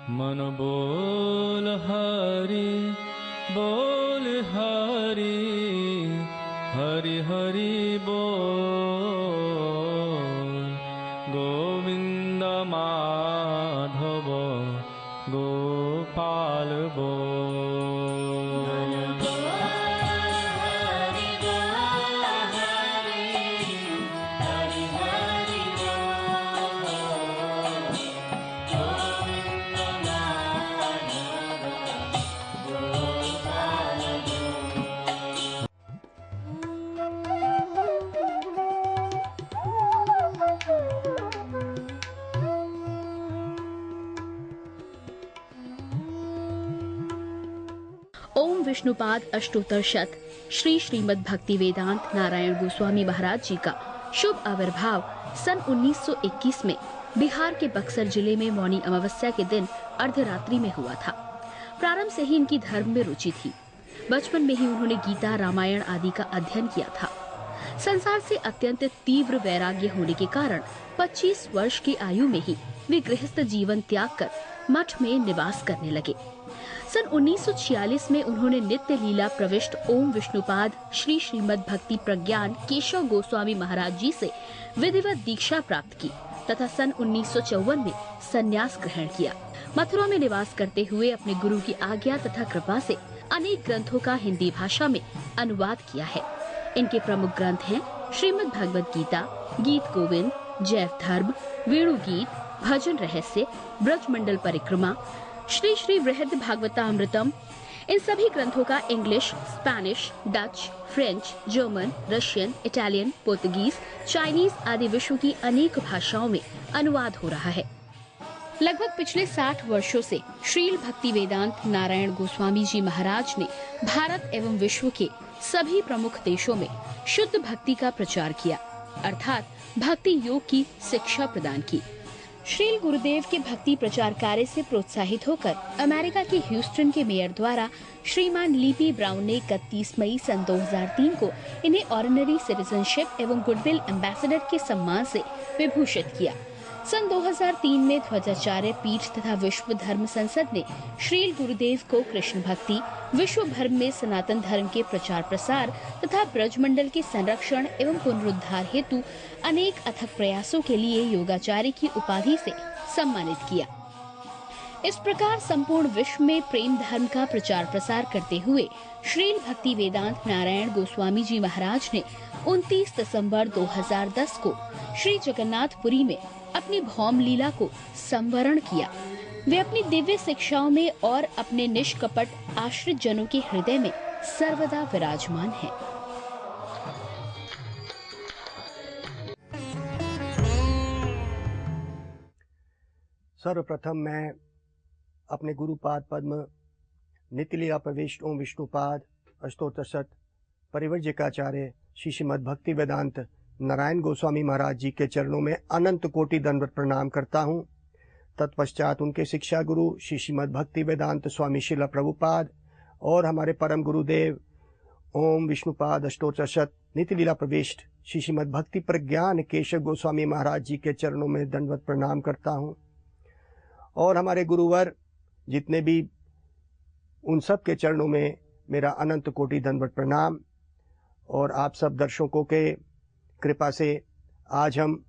मन बोल हरि बोल हरि हरि हरि बोल गोविंद माधव गोपाल बोल। ओम विष्णुपाद अष्टोत्तर शत श्री श्रीमद् भक्ति वेदांत नारायण गोस्वामी महाराज जी का शुभ आविर्भाव सन 1921 में बिहार के बक्सर जिले में मौनी अमावस्या के दिन अर्धरात्रि में हुआ था। प्रारंभ से ही इनकी धर्म में रुचि थी। बचपन में ही उन्होंने गीता रामायण आदि का अध्ययन किया था। संसार से अत्यंत तीव्र वैराग्य होने के कारण 25 वर्ष की आयु में ही वे गृहस्थ जीवन त्याग कर मठ में निवास करने लगे। सन 1946 में उन्होंने नित्य लीला प्रविष्ट ओम विष्णुपाद श्री श्रीमद् भक्ति प्रज्ञान केशव गोस्वामी महाराज जी से विधिवत दीक्षा प्राप्त की तथा सन 1954 में संन्यास ग्रहण किया। मथुरा में निवास करते हुए अपने गुरु की आज्ञा तथा कृपा से अनेक ग्रंथों का हिंदी भाषा में अनुवाद किया है। इनके प्रमुख ग्रंथ हैं श्रीमद् भगवद गीता, गीत गोविंद, जैव धर्म, वेणु गीत, भजन रहस्य, ब्रजमंडल परिक्रमा, श्री श्री वृहद भागवतामृतम। इन सभी ग्रंथों का English, Spanish, Dutch, French, German, Russian, Italian, Portuguese, Chinese आदि विश्व की अनेक भाषाओं में अनुवाद हो रहा है। लगभग पिछले 60 वर्षों से श्रील भक्ति वेदांत नारायण गोस्वामी जी महाराज ने भारत एवं विश्व के सभी प्रमुख देशों में शुद्ध भक्ति का प्रचार किया, अर्थात भक्ति योग की शिक्षा प्रदान की। श्रील गुरुदेव के भक्ति प्रचार कार्य से प्रोत्साहित होकर अमेरिका के ह्यूस्टन के मेयर द्वारा श्रीमान लीपी ब्राउन ने 31 मई सन 2003 को इन्हें ऑर्डिनरी सिटीजनशिप एवं गुडविल एम्बेसडर के सम्मान से विभूषित किया। सन 2003 में ध्वजाचार्य पीठ तथा विश्व धर्म संसद ने श्रील गुरुदेव को कृष्ण भक्ति, विश्व भर में सनातन धर्म के प्रचार प्रसार तथा ब्रजमंडल के संरक्षण एवं पुनरुद्धार हेतु अनेक अथक प्रयासों के लिए योगाचार्य की उपाधि से सम्मानित किया। इस प्रकार संपूर्ण विश्व में प्रेम धर्म का प्रचार प्रसार करते हुए श्रील भक्ति वेदांत नारायण गोस्वामी जी महाराज ने 29 दिसंबर 2010 को श्री जगन्नाथपुरी में अपनी भौम लीला को संवरण किया। वे अपनी दिव्य शिक्षाओं में और अपने निष्कपट आश्रित जनों के हृदय में सर्वदा विराजमान हैं। सर्वप्रथम मैं अपने गुरुपाद पद्म नित्य लीला प्रविष्ट ओम विष्णुपाद अष्टोत्तर शत परिव्रजकाचार्य श्री श्रीमद् भक्ति वेदांत नारायण गोस्वामी महाराज जी के चरणों में अनंत कोटि दंडवत प्रणाम करता हूँ। तत्पश्चात उनके शिक्षा गुरु श्री श्रीमद् भक्ति वेदांत स्वामी श्रील प्रभुपाद और हमारे परम गुरुदेव ओम विष्णुपाद अष्टोत्तर शत नित्य लीला प्रविष्ट श्री श्रीमद् भक्ति प्रज्ञान केशव गोस्वामी महाराज जी के चरणों में दंडवत प्रणाम करता हूँ। और हमारे गुरुवर जितने भी उन सब के चरणों में मेरा अनंत कोटि दंडवत प्रणाम। और आप सब दर्शकों के कृपा से आज हम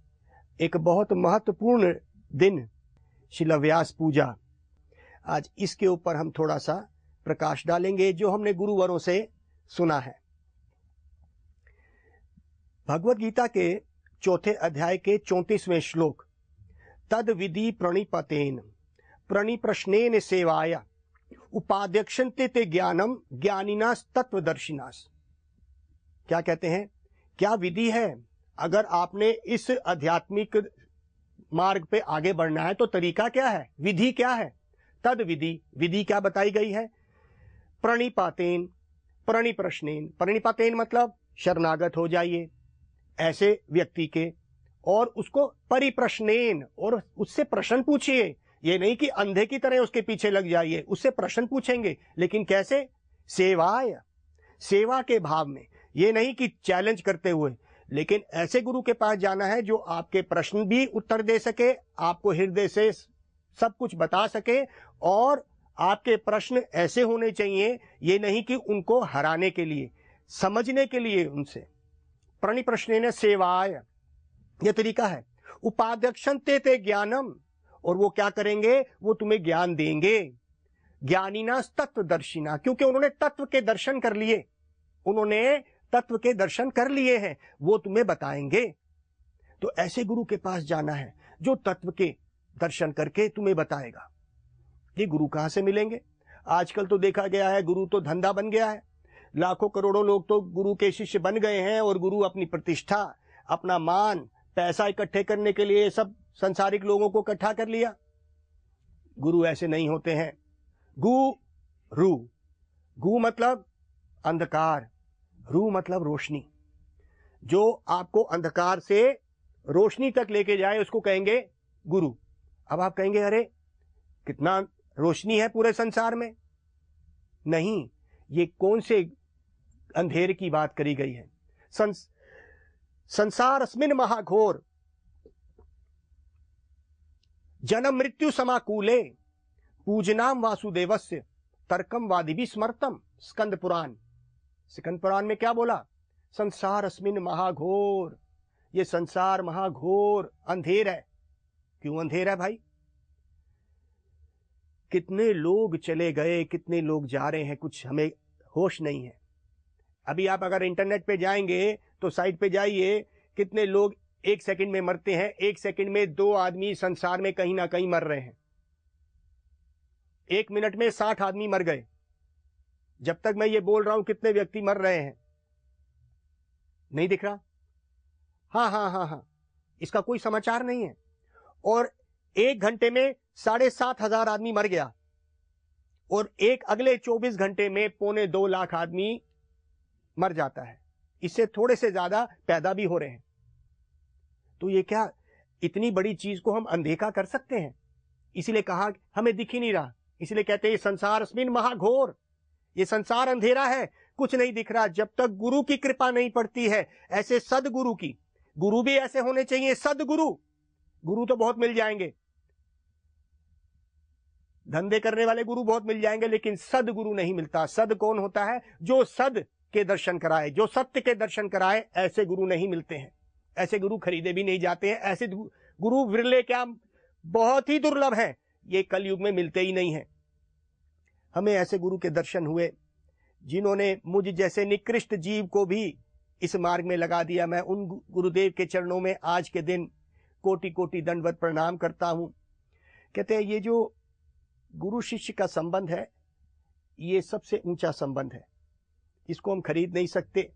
एक बहुत महत्वपूर्ण दिन शिला व्यास पूजा, आज इसके ऊपर हम थोड़ा सा प्रकाश डालेंगे जो हमने गुरुवरों से सुना है। भगवत गीता के चौथे अध्याय के 34वें श्लोक, तद विधि प्रणिपतेन प्रणिप्रश्नेन सेवाया उपाध्यक्षन्ते ते ज्ञानम ज्ञानिनास तत्वदर्शिनास। क्या कहते हैं? क्या विधि है? अगर आपने इस आध्यात्मिक मार्ग पे आगे बढ़ना है तो तरीका क्या है, विधि क्या है? तद विधि, विधि क्या बताई गई है? प्रणिपातेन प्रणिप्रश्नेन, प्रणिपातेन मतलब शरणागत हो जाइए ऐसे व्यक्ति के, और उसको परिप्रश्नेन, और उससे प्रश्न पूछिए। ये नहीं कि अंधे की तरह उसके पीछे लग जाइए, उससे प्रश्न पूछेंगे, लेकिन कैसे? सेवाय, सेवा के भाव में। ये नहीं कि चैलेंज करते हुए, लेकिन ऐसे गुरु के पास जाना है जो आपके प्रश्न भी उत्तर दे सके, आपको हृदय से सब कुछ बता सके, और आपके प्रश्न ऐसे होने चाहिए, ये नहीं कि उनको हराने के लिए, समझने के लिए उनसे। प्रणिप्रश्नेन सेवाय, यह तरीका है। उपाध्यक्षं ते ज्ञानम, और वो क्या करेंगे, वो तुम्हें ज्ञान देंगे। ज्ञानिना तत्वदर्शिना, क्योंकि उन्होंने तत्व के दर्शन कर लिए, उन्होंने तत्व के दर्शन कर लिए हैं, वो तुम्हें बताएंगे। तो ऐसे गुरु के पास जाना है जो तत्व के दर्शन करके तुम्हें बताएगा। ये गुरु कहां से मिलेंगे? आजकल तो देखा गया है गुरु तो धंधा बन गया है। लाखों करोड़ों लोग तो गुरु के शिष्य बन गए हैं, और गुरु अपनी प्रतिष्ठा, अपना मान, पैसा इकट्ठे करने के लिए सब संसारिक लोगों को इकट्ठा कर लिया। गुरु ऐसे नहीं होते हैं। गुरु, गु मतलब अंधकार, रू मतलब रोशनी। जो आपको अंधकार से रोशनी तक लेके जाए उसको कहेंगे गुरु। अब आप कहेंगे अरे कितना रोशनी है पूरे संसार में। नहीं, ये कौन से अंधेरे की बात करी गई है? संसार अस्मिन महाघोर जन्म मृत्यु समाकूले पूजनाम वासुदेवस्य तर्कम वादिभी स्मर्तम। स्कंद पुराण, स्कंद पुराण में क्या बोला? संसार अस्मिन महाघोर, ये संसार महाघोर अंधेर है। क्यों अंधेर है भाई? कितने लोग चले गए, कितने लोग जा रहे हैं, कुछ हमें होश नहीं है। अभी आप अगर इंटरनेट पे जाएंगे तो साइट पे जाइए, कितने लोग एक सेकंड में मरते हैं। एक सेकंड में 2 आदमी संसार में कहीं ना कहीं मर रहे हैं। 1 मिनट में 60 आदमी मर गए। जब तक मैं ये बोल रहा हूं कितने व्यक्ति मर रहे हैं नहीं दिख रहा? हाँ, इसका कोई समाचार नहीं है। और 1 घंटे में 7,500 आदमी मर गया, और अगले 24 घंटे में 1.25 लाख आदमी मर जाता है। इससे थोड़े से ज्यादा पैदा भी हो रहे हैं। तो ये क्या इतनी बड़ी चीज को हम अनदेखा कर सकते हैं? इसीलिए कहा हमें दिख ही नहीं रहा, इसलिए कहते हैं संसार अस्मिन महाघोर, ये संसार अंधेरा है, कुछ नहीं दिख रहा। जब तक गुरु की कृपा नहीं पड़ती है, ऐसे सदगुरु की, गुरु भी ऐसे होने चाहिए सदगुरु। गुरु तो बहुत मिल जाएंगे, धंधे करने वाले गुरु बहुत मिल जाएंगे, लेकिन सदगुरु नहीं मिलता। सद कौन होता है? जो सद के दर्शन कराए, जो सत्य के दर्शन कराए, ऐसे गुरु नहीं मिलते हैं। ऐसे गुरु खरीदे भी नहीं जाते हैं। ऐसे गुरु विरले, क्या बहुत ही दुर्लभ है, ये कलयुग में मिलते ही नहीं है। हमें ऐसे गुरु के दर्शन हुए जिन्होंने मुझ जैसे निकृष्ट जीव को भी इस मार्ग में लगा दिया। मैं उन गुरुदेव के चरणों में आज के दिन कोटि कोटि दंडवत प्रणाम करता हूं। कहते हैं ये जो गुरु शिष्य का संबंध है, ये सबसे ऊंचा संबंध है, इसको हम खरीद नहीं सकते,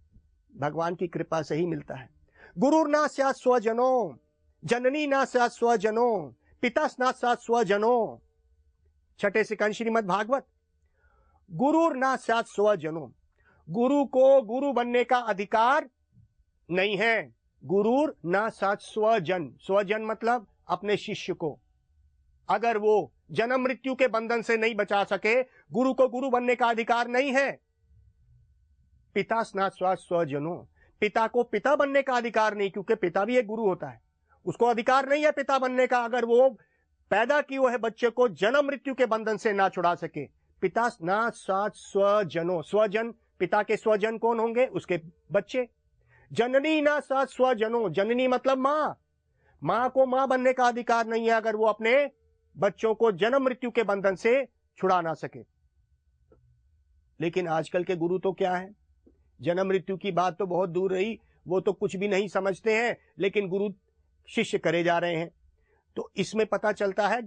भगवान की कृपा से ही मिलता है। गुरु ना स्यात् स्वजनो, जननी ना स्यात् स्वजनो, पिता ना स्यात् स्वजनो। छठे सिकंद श्रीमद् भागवत। गुरु ना स्यात् स्वजनो, गुरु को गुरु बनने का अधिकार नहीं है। गुरु ना स्यात् स्वजन, स्वजन मतलब अपने शिष्य को। अगर वो जन्म मृत्यु के बंधन से नहीं बचा सके, गुरु को गुरु बनने का अधिकार नहीं है। पिता स्यात् स्वजनो, पिता को पिता बनने का अधिकार नहीं, क्योंकि पिता भी एक गुरु होता है, उसको अधिकार नहीं है पिता बनने का, अगर वो पैदा किए हुए बच्चे को जन्म मृत्यु के बंधन से ना छुड़ा सके। पिता ना स्यात् स्वजनो, स्वजन, पिता के स्वजन कौन होंगे? उसके बच्चे। जननी ना स्यात् स्वजनो, जननी मतलब मां, मां को मां बनने का अधिकार नहीं है अगर वो अपने बच्चों को जन्म मृत्यु के बंधन से छुड़ा ना सके। लेकिन आजकल के गुरु तो क्या है, जन्म मृत्यु की बात तो बहुत दूर रही, वो तो कुछ भी नहीं समझते हैं, लेकिन गुरु शिष्य करे जा रहे हैं। तो इसमें पता चलता है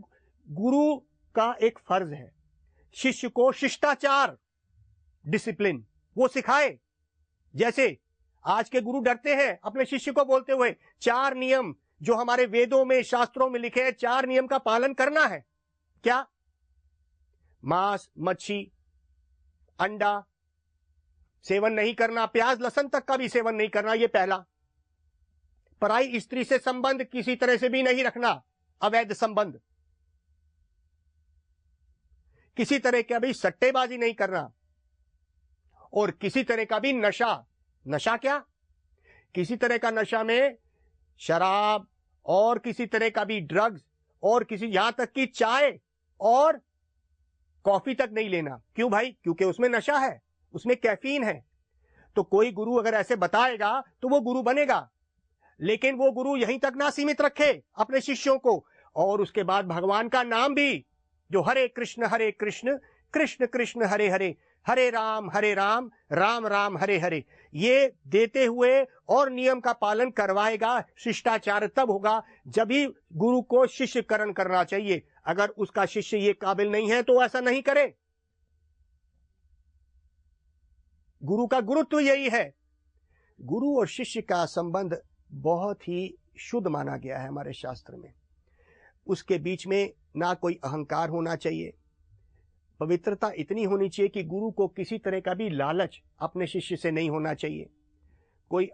गुरु का एक फर्ज है शिष्य को शिष्टाचार, डिसिप्लिन वो सिखाए। जैसे आज के गुरु डरते हैं अपने शिष्य को बोलते हुए, 4 नियम जो हमारे वेदों में शास्त्रों में लिखे हैं, 4 नियम का पालन करना है। क्या? मांस, मच्छी, अंडा सेवन नहीं करना, प्याज लहसुन तक का भी सेवन नहीं करना, ये पहला। पराई स्त्री से संबंध किसी तरह से भी नहीं रखना, अवैध संबंध। किसी तरह का भी सट्टेबाजी नहीं करना, और किसी तरह का भी नशा, नशा क्या? किसी तरह का नशा में शराब और किसी तरह का भी ड्रग्स और किसी, यहां तक कि चाय और कॉफी तक नहीं लेना। क्यों भाई? क्योंकि उसमें नशा है, उसमें कैफीन है। तो कोई गुरु अगर ऐसे बताएगा तो वो गुरु बनेगा, लेकिन वो गुरु यहीं तक ना सीमित रखे अपने शिष्यों को, और उसके बाद भगवान का नाम भी, जो हरे कृष्ण कृष्ण कृष्ण हरे हरे, हरे राम राम राम हरे हरे, ये देते हुए और नियम का पालन करवाएगा। शिष्टाचार तब होगा जब भी गुरु को शिष्यकरण करना चाहिए। अगर उसका शिष्य ये काबिल नहीं है तो ऐसा नहीं करे। गुरु का गुरुत्व यही है। गुरु और शिष्य का संबंध बहुत ही शुद्ध माना गया है हमारे शास्त्र में। उसके बीच में ना कोई अहंकार होना चाहिए, पवित्रता इतनी होनी चाहिए कि गुरु को किसी तरह का भी लालच अपने शिष्य से नहीं होना चाहिए। कोई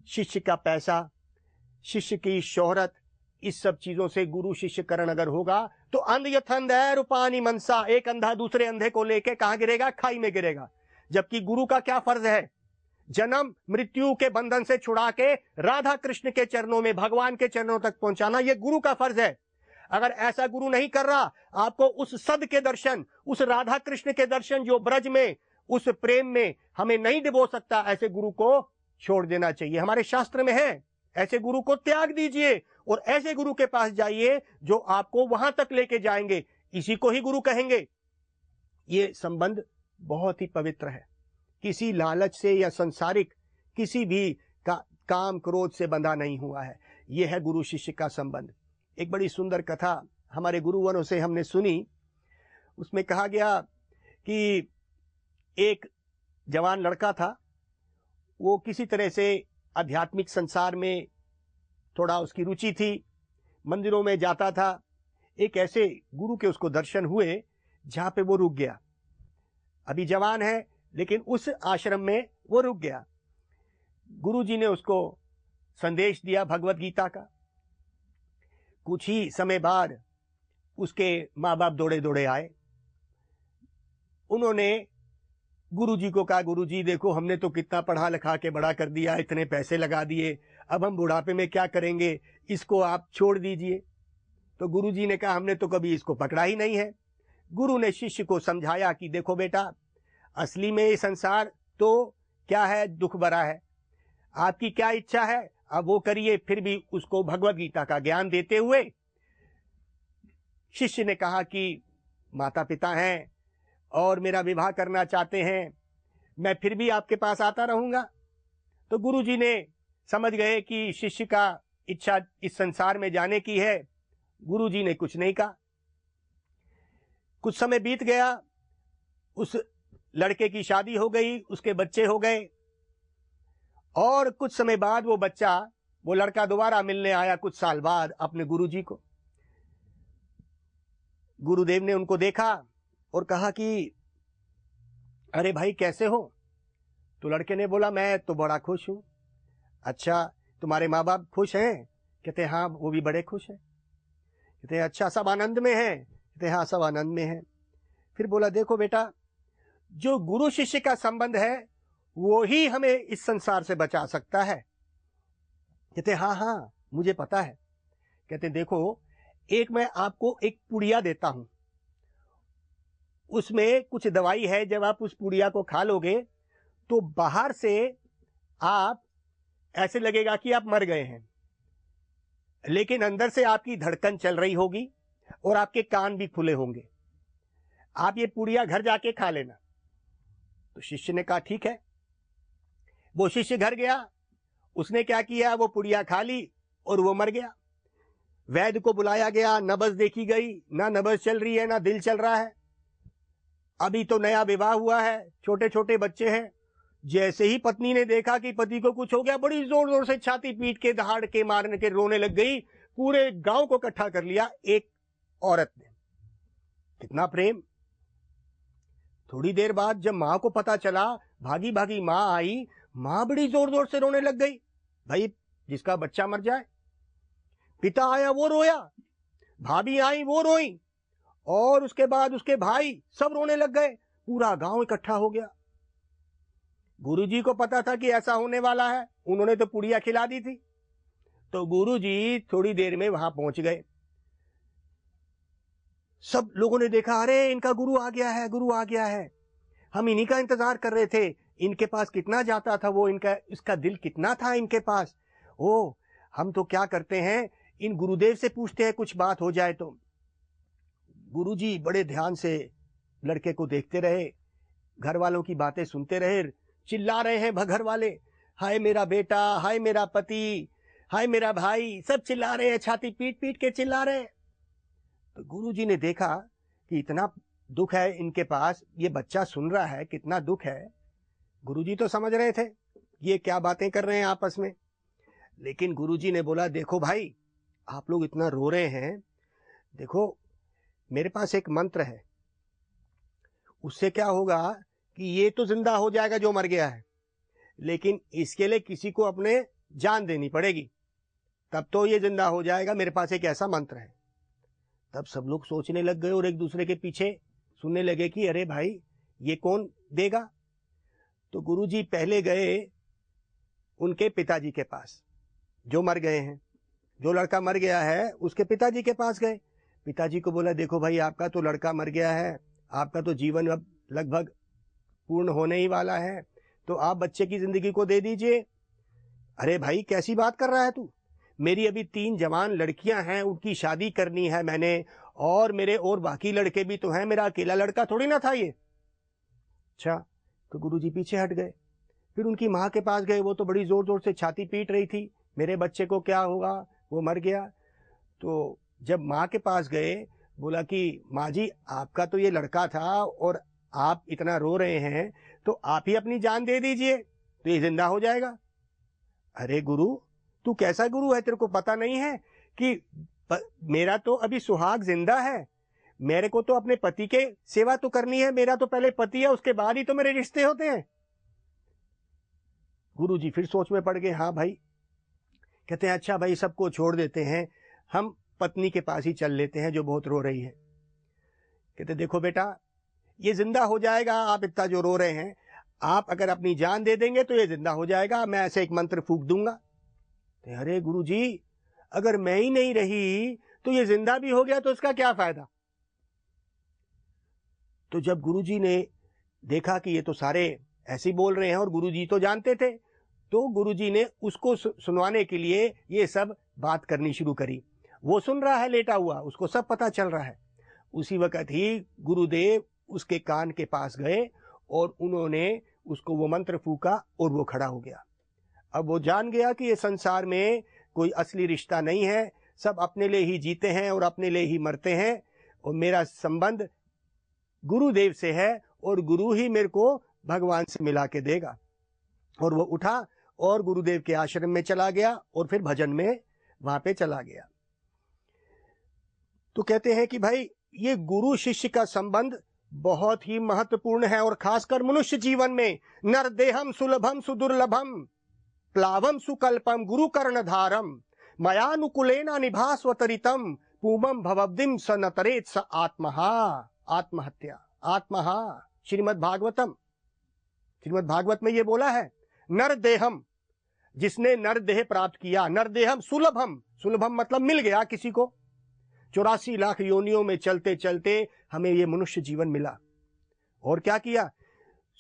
शिष्य का पैसा, शिष्य की शोहरत, इस सब चीजों से गुरु शिष्यकरण अगर होगा तो अंध यथंध है रूपानी मनसा, एक अंधा दूसरे अंधे को लेके कहां गिरेगा? खाई में गिरेगा। जबकि गुरु का क्या फर्ज है? जन्म मृत्यु के बंधन से छुड़ा के राधा कृष्ण के चरणों में, भगवान के चरणों तक पहुंचाना, यह गुरु का फर्ज है। अगर ऐसा गुरु नहीं कर रहा, आपको उस सद के दर्शन, उस राधा कृष्ण के दर्शन जो ब्रज में, उस प्रेम में हमें नहीं डुबो सकता, ऐसे गुरु को छोड़ देना चाहिए। हमारे शास्त्र में है, ऐसे गुरु को त्याग दीजिए और ऐसे गुरु के पास जाइए जो आपको वहां तक लेके जाएंगे, इसी को ही गुरु कहेंगे। ये संबंध बहुत ही पवित्र है, किसी लालच से या संसारिक किसी भी काम क्रोध से बंधा नहीं हुआ है। यह है गुरु शिष्य का संबंध। एक बड़ी सुंदर कथा हमारे गुरुवरों से हमने सुनी। उसमें कहा गया कि एक जवान लड़का था, वो किसी तरह से आध्यात्मिक संसार में थोड़ा उसकी रुचि थी, मंदिरों में जाता था। एक ऐसे गुरु के उसको दर्शन हुए जहां पे वो रुक गया। अभी जवान है लेकिन उस आश्रम में वो रुक गया। गुरुजी ने उसको संदेश दिया भगवत गीता का। कुछ ही समय बाद उसके माँ बाप दौड़े दौड़े आए। उन्होंने गुरुजी को कहा, गुरुजी देखो, हमने तो कितना पढ़ा लिखा के बड़ा कर दिया, इतने पैसे लगा दिए, अब हम बुढ़ापे में क्या करेंगे, इसको आप छोड़ दीजिए। तो गुरुजी ने कहा, हमने तो कभी इसको पकड़ा ही नहीं है। गुरु ने शिष्य को समझाया कि देखो बेटा, असली में ये संसार तो क्या है, दुख भरा है, आपकी क्या इच्छा है अब वो करिए। फिर भी उसको भगवत गीता का ज्ञान देते हुए शिष्य ने कहा कि माता पिता हैं और मेरा विवाह करना चाहते हैं, मैं फिर भी आपके पास आता रहूंगा। तो गुरुजी ने समझ गए कि शिष्य का इच्छा इस संसार में जाने की है। गुरुजी ने कुछ नहीं कहा। कुछ समय बीत गया, उस लड़के की शादी हो गई, उसके बच्चे हो गए, और कुछ समय बाद वो लड़का दोबारा मिलने आया कुछ साल बाद अपने गुरुजी को। गुरुदेव ने उनको देखा और कहा कि अरे भाई कैसे हो? तो लड़के ने बोला, मैं तो बड़ा खुश हूं। अच्छा, तुम्हारे माँ बाप खुश हैं? कहते हाँ, वो भी बड़े खुश हैं। कहते अच्छा, सब आनंद में हैं? कहते हाँ, सब आनंद में हैं। फिर बोला, देखो बेटा, जो गुरु शिष्य का संबंध है वो ही हमें इस संसार से बचा सकता है। कहते हाँ हाँ, मुझे पता है। कहते देखो, एक मैं आपको एक पुड़िया देता हूं, उसमें कुछ दवाई है, जब आप उस पुड़िया को खा लोगे तो बाहर से आप ऐसे लगेगा कि आप मर गए हैं, लेकिन अंदर से आपकी धड़कन चल रही होगी और आपके कान भी खुले होंगे। आप ये पुड़िया घर जाके खा लेना। तो शिष्य ने कहा ठीक है। वो शिष्य घर गया, उसने क्या किया, वो पुड़िया खा ली और वो मर गया। वैद्य को बुलाया गया, नब्ज देखी गई, ना नब्ज चल रही है ना दिल चल रहा है। अभी तो नया विवाह हुआ है, छोटे छोटे बच्चे हैं। जैसे ही पत्नी ने देखा कि पति को कुछ हो गया, बड़ी जोर जोर से छाती पीट के, दहाड़ के, मारने के रोने लग गई। पूरे गांव को इकट्ठा कर लिया एक औरत ने। कितना प्रेम! थोड़ी देर बाद जब मां को पता चला, भागी भागी मां आई। मां बड़ी जोर जोर से रोने लग गई, भाई जिसका बच्चा मर जाए। पिता आया, वो रोया। भाभी आई, वो रोई। और उसके बाद उसके भाई सब रोने लग गए। पूरा गांव इकट्ठा हो गया। गुरुजी को पता था कि ऐसा होने वाला है, उन्होंने तो पुड़िया खिला दी थी। तो गुरुजी थोड़ी देर में वहां पहुंच गए। सब लोगों ने देखा, अरे इनका गुरु आ गया है, गुरु आ गया है, हम इन्हीं का इंतजार कर रहे थे। इनके पास कितना जाता था वो, इनका इसका दिल कितना था इनके पास। ओ, हम तो क्या करते हैं, इन गुरुदेव से पूछते हैं कुछ बात हो जाए तो। गुरुजी बड़े ध्यान से लड़के को देखते रहे, घर वालों की बातें सुनते रहे। चिल्ला रहे हैं घर वाले, हाय मेरा बेटा, हाय मेरा पति, हाय मेरा भाई, सब चिल्ला रहे हैं, छाती पीट पीट के चिल्ला रहे हैं। तो गुरुजी ने देखा कि इतना दुख है इनके पास, ये बच्चा सुन रहा है, कितना दुख है। गुरुजी तो समझ रहे थे ये क्या बातें कर रहे हैं आपस में, लेकिन गुरुजी ने बोला, देखो भाई, आप लोग इतना रो रहे हैं, देखो मेरे पास एक मंत्र है, उससे क्या होगा कि ये तो जिंदा हो जाएगा जो मर गया है, लेकिन इसके लिए किसी को अपने जान देनी पड़ेगी, तब तो ये जिंदा हो जाएगा। मेरे पास एक ऐसा मंत्र है। तब सब लोग सोचने लग गए और एक दूसरे के पीछे सुनने लगे कि अरे भाई ये कौन देगा। तो गुरुजी पहले गए उनके पिताजी के पास, जो मर गए हैं, जो लड़का मर गया है उसके पिताजी के पास गए। पिताजी को बोला, देखो भाई, आपका तो लड़का मर गया है, आपका तो जीवन अब लगभग पूर्ण होने ही वाला है, तो आप बच्चे की जिंदगी को दे दीजिए। अरे भाई, कैसी बात कर रहा है तू, मेरी अभी 3 जवान लड़कियां हैं, उनकी शादी करनी है मैंने, और मेरे और बाकी लड़के भी तो हैं, मेरा अकेला लड़का थोड़ी ना था ये। अच्छा, तो गुरुजी पीछे हट गए। फिर उनकी माँ के पास गए, वो तो बड़ी जोर जोर से छाती पीट रही थी, मेरे बच्चे को क्या होगा, वो मर गया। तो जब माँ के पास गए, बोला कि माँ जी, आपका तो ये लड़का था और आप इतना रो रहे हैं, तो आप ही अपनी जान दे दीजिए तो ये जिंदा हो जाएगा। अरे गुरु, तू कैसा गुरु है, तेरे को पता नहीं है कि मेरा तो अभी सुहाग जिंदा है, मेरे को तो अपने पति के सेवा तो करनी है, मेरा तो पहले पति है, उसके बाद ही तो मेरे रिश्ते होते हैं। गुरुजी फिर सोच में पड़ गए। हाँ भाई, कहते हैं अच्छा भाई, सबको छोड़ देते हैं, हम पत्नी के पास ही चल लेते हैं जो बहुत रो रही है। कहते देखो बेटा, ये जिंदा हो जाएगा, आप इतना जो रो रहे हैं, आप अगर अपनी जान दे देंगे तो ये जिंदा हो जाएगा, मैं ऐसे एक मंत्र फूंक दूंगा। तो अरे गुरुजी, अगर मैं ही नहीं रही तो ये जिंदा भी हो गया तो उसका क्या फायदा। तो जब गुरुजी ने देखा कि ये तो सारे ऐसे ही बोल रहे हैं और गुरुजी तो जानते थे, तो गुरुजी ने उसको सुनवाने के लिए ये सब बात करनी शुरू करी। वो सुन रहा है लेटा हुआ, उसको सब पता चल रहा है। उसी वक्त ही गुरुदेव उसके कान के पास गए और उन्होंने उसको वो मंत्र फूका और वो खड़ा हो गया। अब वो जान गया कि ये संसार में कोई असली रिश्ता नहीं है, सब अपने लिए ही जीते हैं और अपने लिए ही मरते हैं, और मेरा संबंध गुरुदेव से है और गुरु ही मेरे को भगवान से मिला के देगा। और वो उठा और गुरुदेव के आश्रम में चला गया और फिर भजन में वहां पे चला गया। तो कहते हैं कि भाई, ये गुरु शिष्य का संबंध बहुत ही महत्वपूर्ण है, और खासकर मनुष्य जीवन में नरदेहम सुलभम सुदुर्लभम प्लावम सुकल्पम गुरु कर्णधारम मयानुकुलेना निभास्वतरितम पूमम भवब्दिम स नतरेत स आत्महा। आत्महत्या, आत्महा। श्रीमद् भागवत में ये बोला है, नरदेहम, जिसने नरदेह प्राप्त किया, नरदेहम सुलभम, सुलभम मतलब मिल गया किसी को, 84 लाख योनियों में चलते चलते हमें ये मनुष्य जीवन मिला। और क्या किया,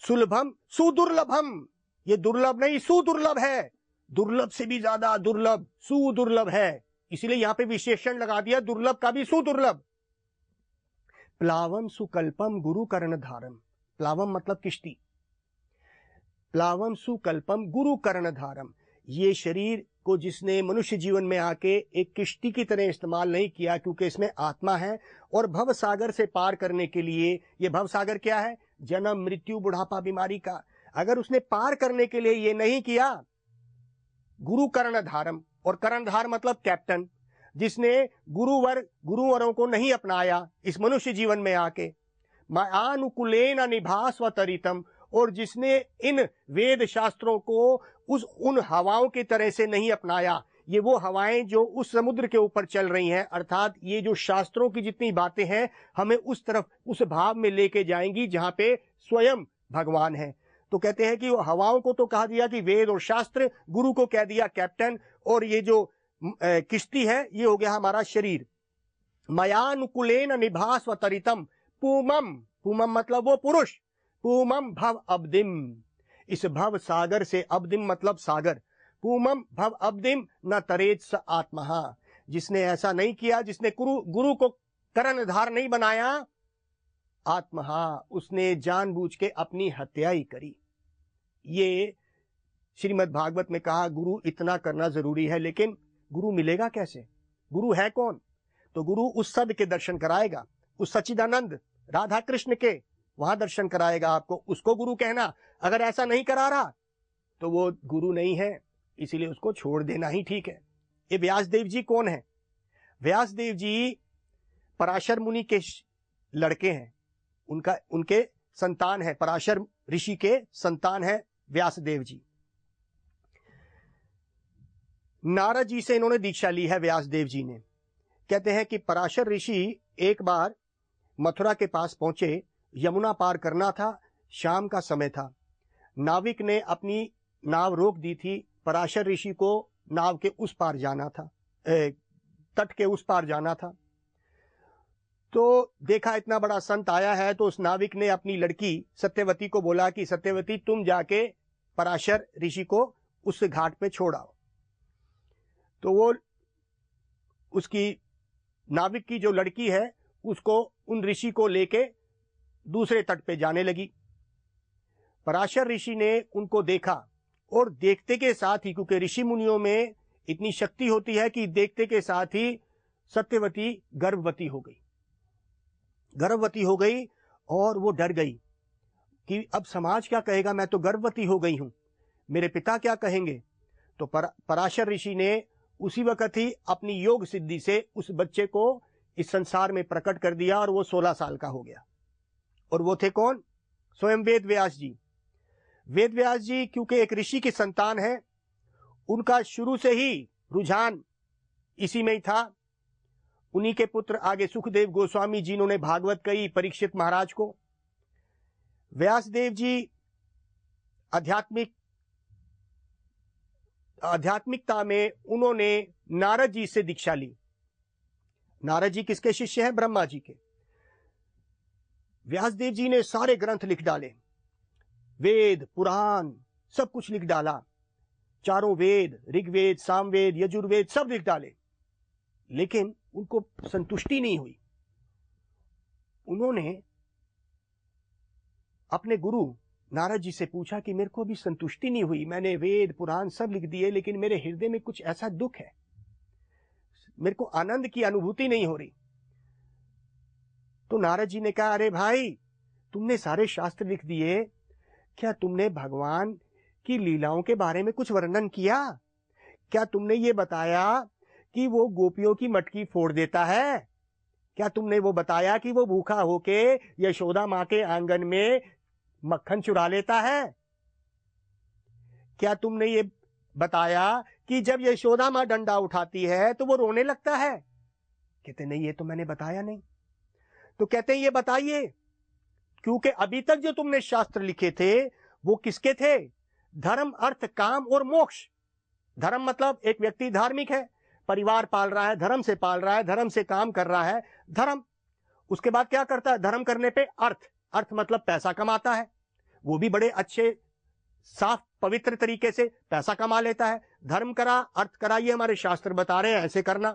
सुलभम सुदुर्लभम, ये दुर्लभ नहीं सुदुर्लभ है, दुर्लभ से भी ज्यादा दुर्लभ, सुदुर्लभ है, इसलिए यहां पे विशेषण लगा दिया, दुर्लभ का भी सुदुर्लभ। प्लावम सुकल्पम गुरु कर्णधारम, प्लावम मतलब किश्ती, प्लावम सुकल्पम गुरु कर्णधारम, ये शरीर को जिसने मनुष्य जीवन में आके एक किश्ती की तरह इस्तेमाल नहीं किया, क्योंकि इसमें आत्मा है, और भव सागर से पार करने के लिए, ये भव सागर क्या है, जन्म मृत्यु बुढ़ापा बीमारी का, अगर उसने पार करने के लिए ये नहीं किया, गुरु कर्णधारम, और कर्णधार मतलब कैप्टन, जिसने गुरुवरों को नहीं अपनाया इस मनुष्य जीवन में आके, मानुकुलेन निभास्वतरितम, और जिसने इन वेद शास्त्रों को उन हवाओं की तरह से नहीं अपनाया, ये वो हवाएं जो उस समुद्र के ऊपर चल रही हैं, अर्थात ये जो शास्त्रों की जितनी बातें हैं हमें उस तरफ, उस भाव में लेके जाएंगी जहां पे स्वयं भगवान है। तो कहते हैं कि वो हवाओं को तो कहा दिया कि वेद और शास्त्र, गुरु को कह दिया कैप्टन, और ये जो किश्ती है ये हो गया हमारा शरीर। मयानुकुलेन निभास्वतरितम पूमम, पूमम मतलब वो पुरुष, पूमम भव अब्दिम, इस भव सागर से, अब्दिम मतलब सागर, पूमम भव अब्दिम न तरेत स आत्महा, जिसने ऐसा नहीं किया, जिसने गुरु को कर्णधार नहीं बनाया, आत्महा उसने जानबूझ के अपनी हत्या ही करी। ये श्रीमद् भागवत में कहा गुरु इतना करना जरूरी है, लेकिन गुरु मिलेगा कैसे? गुरु है कौन? तो गुरु उस सद के दर्शन कराएगा, उस सच्चिदानंद राधा कृष्ण के, वहां दर्शन कराएगा आपको, उसको गुरु कहना। अगर ऐसा नहीं करा रहा तो वो गुरु नहीं है, इसीलिए उसको छोड़ देना ही ठीक है। ये व्यासदेव जी कौन है? व्यासदेव जी पराशर मुनि के लड़के हैं, उनके संतान है, पराशर ऋषि के संतान है व्यासदेव जी। नारद जी से इन्होंने दीक्षा ली है व्यासदेव जी ने। कहते हैं कि पराशर ऋषि एक बार मथुरा के पास पहुंचे, यमुना पार करना था, शाम का समय था, नाविक ने अपनी नाव रोक दी थी, पराशर ऋषि को नाव के उस पार जाना था, तट के उस पार जाना था। तो देखा इतना बड़ा संत आया है, तो उस नाविक ने अपनी लड़की सत्यवती को बोला कि सत्यवती तुम जाके पराशर ऋषि को उस घाट पे छोड़ाओ। तो वो उसकी नाविक की जो लड़की है उसको उन ऋषि को लेके दूसरे तट पे जाने लगी। पराशर ऋषि ने उनको देखा और देखते के साथ ही, क्योंकि ऋषि मुनियों में इतनी शक्ति होती है कि देखते के साथ ही सत्यवती गर्भवती हो गई। गर्भवती हो गई और वो डर गई कि अब समाज क्या कहेगा, मैं तो गर्भवती हो गई हूं, मेरे पिता क्या कहेंगे। तो पराशर ऋषि ने उसी वक्त ही अपनी योग सिद्धि से उस बच्चे को इस संसार में प्रकट कर दिया और वो 16 साल का हो गया। और वो थे कौन? स्वयं वेद व्यास जी। वेद व्यास जी क्योंकि एक ऋषि की संतान है, उनका शुरू से ही रुझान इसी में ही था। उन्हीं के पुत्र आगे सुखदेव गोस्वामी जी, इन्होंने भागवत कही परीक्षित महाराज को। व्यासदेव जी आध्यात्मिकता में उन्होंने नारद जी से दीक्षा ली। नारद जी किसके शिष्य हैं? ब्रह्मा जी के। व्यासदेव जी ने सारे ग्रंथ लिख डाले, वेद पुराण सब कुछ लिख डाला, चारों वेद, ऋग्वेद, सामवेद, यजुर्वेद सब लिख डाले, लेकिन उनको संतुष्टि नहीं हुई। उन्होंने अपने गुरु नारद जी से पूछा कि मेरे को भी संतुष्टि नहीं हुई, मैंने वेद पुराण सब लिख दिए, लेकिन मेरे हृदय में कुछ ऐसा दुख है, मेरे को आनंद की अनुभूति नहीं हो रही। तो नारद जी ने कहा, अरे भाई तुमने सारे शास्त्र लिख दिए, क्या तुमने भगवान की लीलाओं के बारे में कुछ वर्णन किया? क्या तुमने ये बताया कि वो गोपियों की मटकी फोड़ देता है? क्या तुमने वो बताया कि वो भूखा होके यशोदा मां के आंगन में मक्खन चुरा लेता है? क्या तुमने ये बताया कि जब यशोदा मां डंडा उठाती है तो वो रोने लगता है? कहते नहीं, ये तो मैंने बताया नहीं। तो कहते हैं ये बताइए, क्योंकि अभी तक जो तुमने शास्त्र लिखे थे वो किसके थे? धर्म, अर्थ, काम और मोक्ष। धर्म मतलब एक व्यक्ति धार्मिक है, परिवार पाल रहा है, धर्म से पाल रहा है, धर्म से काम कर रहा है, धर्म। उसके बाद क्या करता है? धर्म करने पे अर्थ, अर्थ मतलब पैसा कमाता है, वो भी बड़े अच्छे साफ पवित्र तरीके से पैसा कमा लेता है। धर्म करा, अर्थ करा, ये हमारे शास्त्र बता रहे हैं ऐसे करना।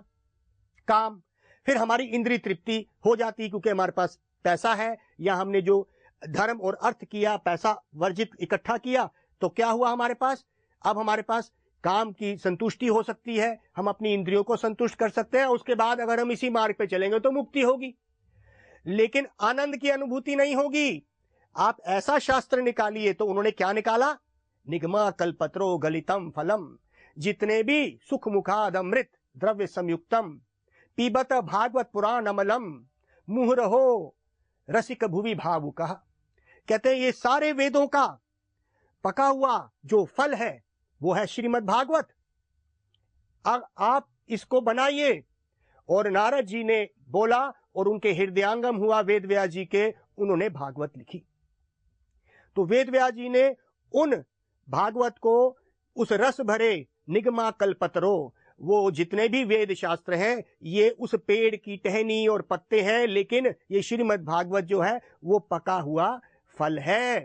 काम, फिर हमारी इंद्रिय तृप्ति हो जाती क्योंकि हमारे पास पैसा है, या हमने जो धर्म और अर्थ किया, पैसा वर्जित इकट्ठा किया, तो क्या हुआ हमारे पास? अब हमारे पास काम की संतुष्टि हो सकती है, हम अपनी इंद्रियों को संतुष्ट कर सकते हैं। उसके बाद अगर हम इसी मार्ग पे चलेंगे तो मुक्ति होगी, लेकिन आनंद की अनुभूति नहीं होगी। आप ऐसा शास्त्र निकालिए। तो उन्होंने क्या निकाला? निगमा कल्पत्रो गलितम फलम, जितने भी सुख मुखाद अमृत द्रव्य संयुक्तम, पीबत भागवत पुराण अमलम, मुहुरहो रसिक भुवि भावुकः। कहते हैं ये सारे वेदों का पका हुआ जो फल है वो है श्रीमद् भागवत। अब आप इसको बनाइए। और नारद जी ने बोला और उनके हृदयांगम हुआ वेद व्यास जी के, उन्होंने भागवत लिखी। तो वेद व्यास जी ने उन भागवत को उस रस भरे निगमा कल्पतरो, वो जितने भी वेद शास्त्र हैं ये उस पेड़ की टहनी और पत्ते हैं, लेकिन ये श्रीमद् भागवत जो है वो पका हुआ फल है।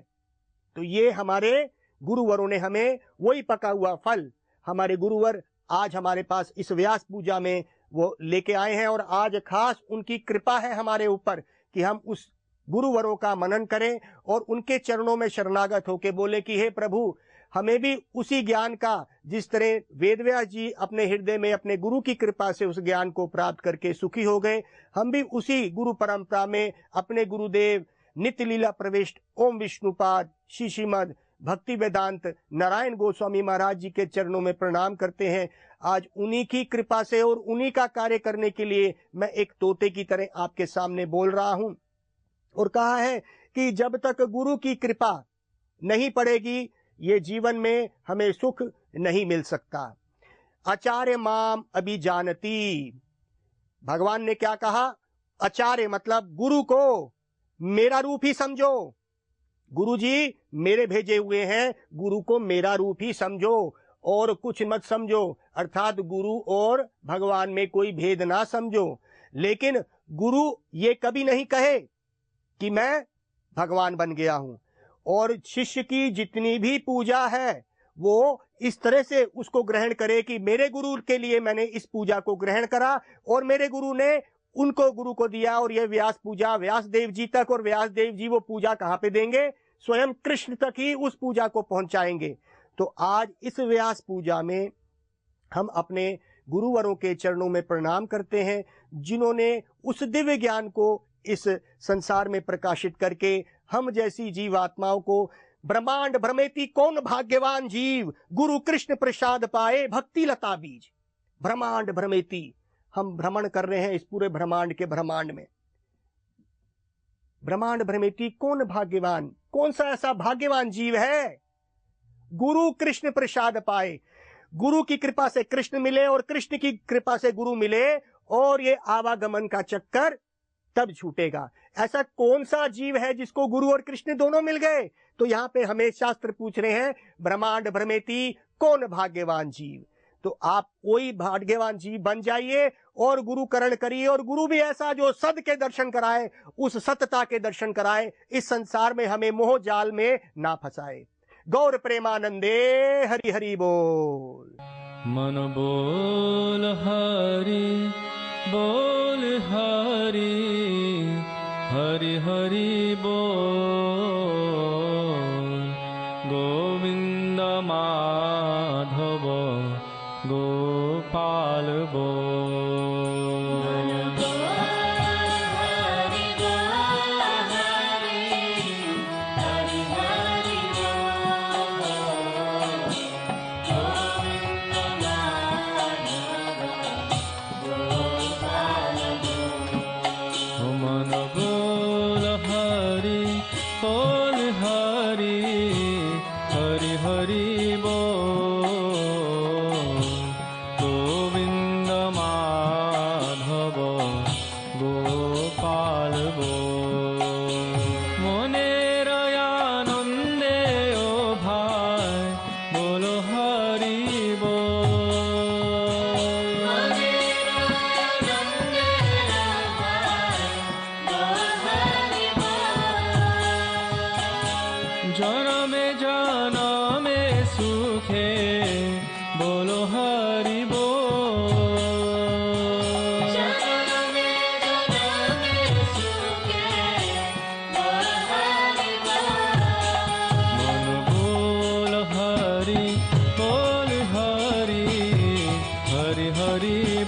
तो ये हमारे गुरुवरों ने हमें वही पका हुआ फल, हमारे गुरुवर आज हमारे पास इस व्यास पूजा में वो लेके आए हैं, और आज खास उनकी कृपा है हमारे ऊपर कि हम उस गुरुवरों का मनन करें और उनके चरणों में शरणागत होके बोले कि हे प्रभु, हमें भी उसी ज्ञान का, जिस तरह वेदव्यास जी अपने हृदय में अपने गुरु की कृपा से उस ज्ञान को प्राप्त करके सुखी हो गए, हम भी उसी गुरु परंपरा में अपने गुरुदेव नित्य लीला प्रविष्ट ओम विष्णुपाद श्री श्रीमद भक्ति वेदांत नारायण गोस्वामी महाराज जी के चरणों में प्रणाम करते हैं। आज उन्हीं की कृपा से और उन्हीं का कार्य करने के लिए मैं एक तोते की तरह आपके सामने बोल रहा हूं, और कहा है कि जब तक गुरु की कृपा नहीं पड़ेगी ये जीवन में हमें सुख नहीं मिल सकता। आचार्य माम अभी जानती, भगवान ने क्या कहा? आचार्य मतलब गुरु को मेरा रूप ही समझो, गुरु जी मेरे भेजे हुए हैं, गुरु को मेरा रूप ही समझो और कुछ मत समझो, अर्थात गुरु और भगवान में कोई भेद ना समझो। लेकिन गुरु ये कभी नहीं कहे कि मैं भगवान बन गया हूं, और शिष्य की जितनी भी पूजा है वो इस तरह से उसको ग्रहण करे कि मेरे गुरु के लिए मैंने इस पूजा को ग्रहण करा और मेरे गुरु ने उनको गुरु को दिया, और ये व्यास पूजा व्यास देव जी तक, और व्यास देव जी वो पूजा कहाँ पे देंगे? स्वयं कृष्ण तक ही उस पूजा को पहुंचाएंगे। तो आज इस व्यास पूजा में हम अपने गुरुवरों के चरणों में प्रणाम करते हैं, जिन्होंने उस दिव्य ज्ञान को इस संसार में प्रकाशित करके हम जैसी जीवात्माओं को ब्रह्मांड भ्रमेती कौन भाग्यवान जीव, गुरु कृष्ण प्रसाद पाए भक्ति लता बीज। ब्रह्मांड भ्रमेती, हम भ्रमण कर रहे हैं इस पूरे ब्रह्मांड के ब्रह्मांड में। ब्रह्मांड भ्रमेती कौन भाग्यवान, कौन सा ऐसा भाग्यवान जीव है? गुरु कृष्ण प्रसाद पाए, गुरु की कृपा से कृष्ण मिले और कृष्ण की कृपा से गुरु मिले, और ये आवागमन का चक्कर तब छूटेगा। ऐसा कौन सा जीव है जिसको गुरु और कृष्ण दोनों मिल गए? तो यहाँ पे हमें शास्त्र पूछ रहे हैं, ब्रह्मांड भ्रमेती कौन भाग्यवान जीव। तो आप वही भाग्यवान जीव बन जाइए और गुरु करण करिए, और गुरु भी ऐसा जो सद के दर्शन कराए, उस सतता के दर्शन कराए, इस संसार में हमें मोह जाल में ना फंसाए। गौर प्रेमानंदे हरि हरि बोल। मन बोल हरि बोल हरि हरि हरि बोल, गोविंद माधव गोपाल बोल। हरि